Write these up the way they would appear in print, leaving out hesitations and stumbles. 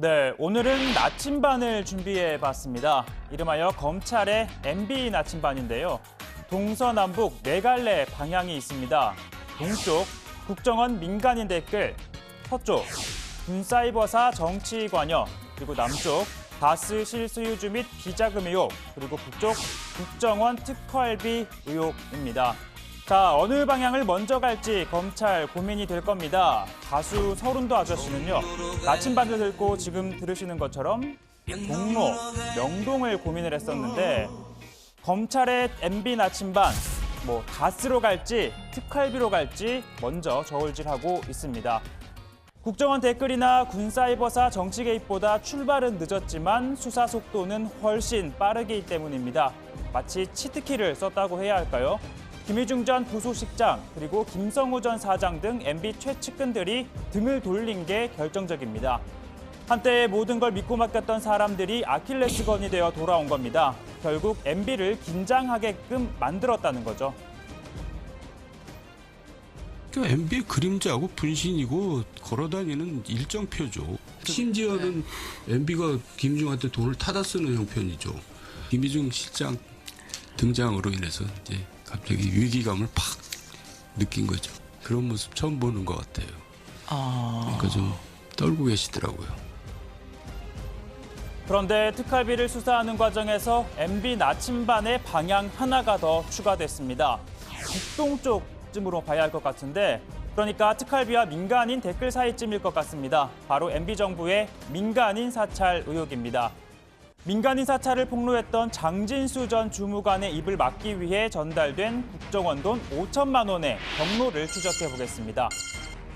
네, 오늘은 나침반을 준비해봤습니다. 이름하여 검찰의 MB 나침반인데요. 동서남북 네 갈래 방향이 있습니다. 동쪽, 국정원 민간인 댓글, 서쪽, 군사이버사 정치 관여, 그리고 남쪽, 가스 실수유주 및 비자금 의혹, 그리고 북쪽, 국정원 특활비 의혹입니다. 자, 어느 방향을 먼저 갈지 검찰 고민이 될 겁니다. 가수 서른도 아저씨는요, 나침반을 들고 지금 들으시는 것처럼 종로, 명동을 고민을 했었는데 검찰의 MB 나침반, 가스로 갈지 특활비로 갈지 먼저 저울질하고 있습니다. 국정원 댓글이나 군사이버사 정치 개입보다 출발은 늦었지만 수사 속도는 훨씬 빠르기 때문입니다. 마치 치트키를 썼다고 해야 할까요? 김희중 전 부소식장 그리고 김성우 전 사장 등 MB 최측근들이 등을 돌린 게 결정적입니다. 한때 모든 걸 믿고 맡겼던 사람들이 아킬레스건이 되어 돌아온 겁니다. 결국 MB를 긴장하게끔 만들었다는 거죠. MB의 그림자고 분신이고 걸어다니는 일정표죠. 심지어는 MB가 김희중한테 돈을 타다 쓰는 형편이죠. 김희중 실장 등장으로 인해서 이제 갑자기 위기감을 팍 느낀 거죠. 그런 모습 처음 보는 것 같아요. 그러니까 좀 떨고 계시더라고요. 그런데 특활비를 수사하는 과정에서 MB 나침반의 방향 하나가 더 추가됐습니다. 북동쪽쯤으로 봐야 할 것 같은데, 그러니까 특활비와 민간인 댓글 사이쯤일 것 같습니다. 바로 MB 정부의 민간인 사찰 의혹입니다. 민간인 사찰을 폭로했던 장진수 전 주무관의 입을 막기 위해 전달된 국정원 돈 5천만 원의 경로를 추적해 보겠습니다.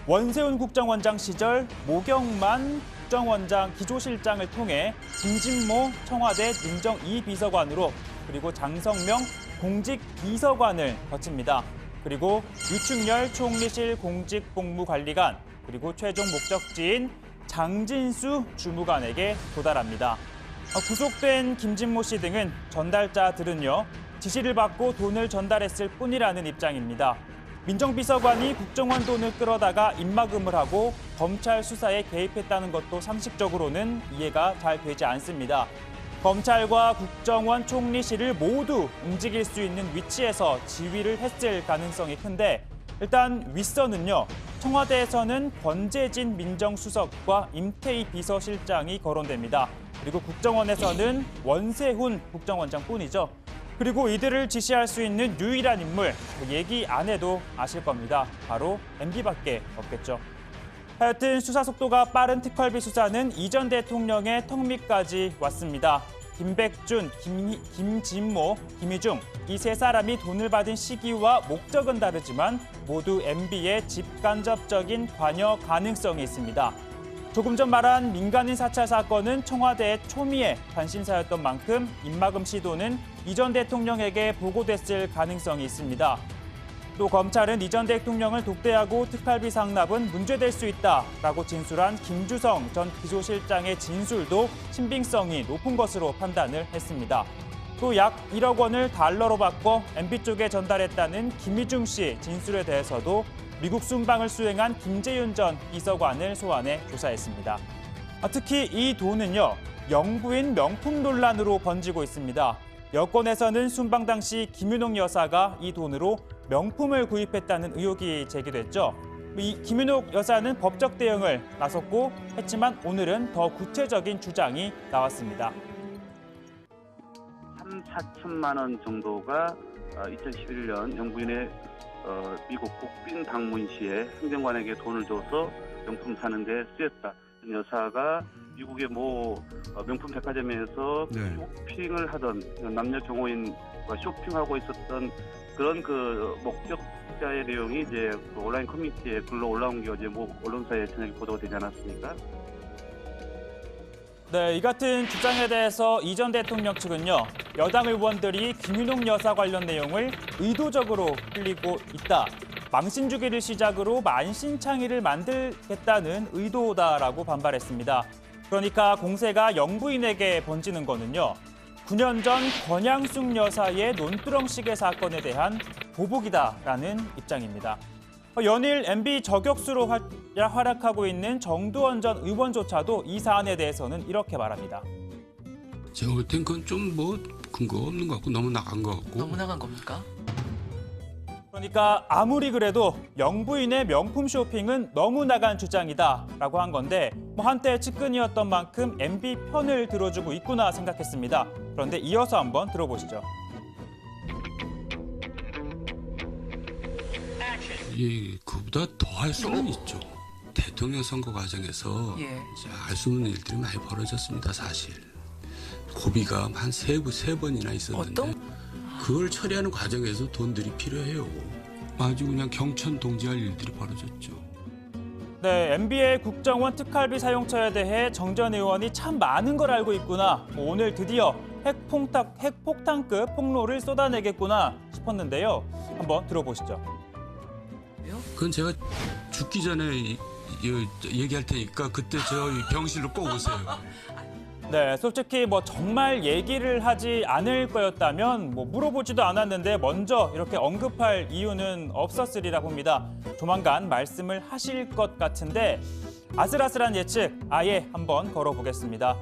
원세훈 국정원장 시절 모경만 국정원장 기조실장을 통해 김진모 청와대 민정 2비서관으로, 그리고 장성명 공직비서관을 거칩니다. 그리고 유충열 총리실 공직복무관리관, 그리고 최종 목적지인 장진수 주무관에게 도달합니다. 구속된 김진모 씨 등은 전달자들은요, 지시를 받고 돈을 전달했을 뿐이라는 입장입니다. 민정비서관이 국정원 돈을 끌어다가 입막음을 하고 검찰 수사에 개입했다는 것도 상식적으로는 이해가 잘 되지 않습니다. 검찰과 국정원 총리실을 모두 움직일 수 있는 위치에서 지휘를 했을 가능성이 큰데, 일단 윗선은요, 청와대에서는 권재진 민정수석과 임태희 비서실장이 거론됩니다. 그리고 국정원에서는 원세훈 국정원장뿐이죠. 그리고 이들을 지시할 수 있는 유일한 인물, 얘기 안 해도 아실 겁니다. 바로 MB밖에 없겠죠. 하여튼 수사 속도가 빠른 특활비 수사는 이 전 대통령의 턱밑까지 왔습니다. 김백준, 김진모, 김희중, 이 세 사람이 돈을 받은 시기와 목적은 다르지만 모두 MB의 직간접적인 관여 가능성이 있습니다. 조금 전 말한 민간인 사찰 사건은 청와대의 초미의 관심사였던 만큼 입막음 시도는 이 전 대통령에게 보고됐을 가능성이 있습니다. 또 검찰은 이 전 대통령을 독대하고 특활비 상납은 문제될 수 있다라고 진술한 김주성 전 기조실장의 진술도 신빙성이 높은 것으로 판단을 했습니다. 또 약 1억 원을 달러로 바꿔 MB 쪽에 전달했다는 김희중 씨 진술에 대해서도 미국 순방을 수행한 김재윤 전 비서관을 소환해 조사했습니다. 특히 이 돈은요, 영부인 명품 논란으로 번지고 있습니다. 여권에서는 순방 당시 김윤옥 여사가 이 돈으로 명품을 구입했다는 의혹이 제기됐죠. 이 김윤옥 여사는 법적 대응을 나섰고 했지만 오늘은 더 구체적인 주장이 나왔습니다. 3,4천만 원 정도가 2011년 영부인의 미국 국빈 방문 시에 행정관에게 돈을 줘서 명품 사는 데 쓰였다. 여사가 미국의 명품 백화점에서 쇼핑을 하던 남녀 경호인과 쇼핑하고 있었던 그런 목적자의 내용이 이제 온라인 커뮤니티에 글로 올라온 게 어제 언론사에 저녁에 보도가 되지 않았습니까? 네, 이 같은 주장에 대해서 이 전 대통령 측은요, 여당 의원들이 김윤옥 여사 관련 내용을 의도적으로 흘리고 있다. 망신주기를 시작으로 만신창이를 만들겠다는 의도다라고 반발했습니다. 그러니까 공세가 영부인에게 번지는 거는요, 9년 전 권양숙 여사의 논두렁 시계 사건에 대한 보복이다라는 입장입니다. 연일 MB 저격수로 활약하고 있는 정두원 전 의원조차도 이 사안에 대해서는 이렇게 말합니다. 제가 볼 땐 그건 좀 뭐 근거 없는 것 같고 너무 나간 것 같고. 너무 나간 겁니까? 그러니까 아무리 그래도 영부인의 명품 쇼핑은 너무 나간 주장이다라고 한 건데 한때 측근이었던 만큼 MB 편을 들어주고 있구나 생각했습니다. 그런데 이어서 한번 들어보시죠. 그보다 더 할 수는 있죠. 대통령 선거 과정에서 예. 알 수 없는 일들이 많이 벌어졌습니다. 사실 고비가 한 세 번이나 있었는데 어떤? 그걸 처리하는 과정에서 돈들이 필요해요. 아주 그냥 경천 동지할 일들이 벌어졌죠. 네, MB의 국정원 특활비 사용처에 대해 정 전 의원이 참 많은 걸 알고 있구나. 오늘 드디어 핵폭탄급 폭로를 쏟아내겠구나 싶었는데요. 한번 들어보시죠. 그건 제가 죽기 전에 얘기할 테니까 그때 저 병실로 꼭 오세요. 네, 솔직히 정말 얘기를 하지 않을 거였다면 물어보지도 않았는데 먼저 이렇게 언급할 이유는 없었으리라 봅니다. 조만간 말씀을 하실 것 같은데 아슬아슬한 예측 아예 한번 걸어보겠습니다.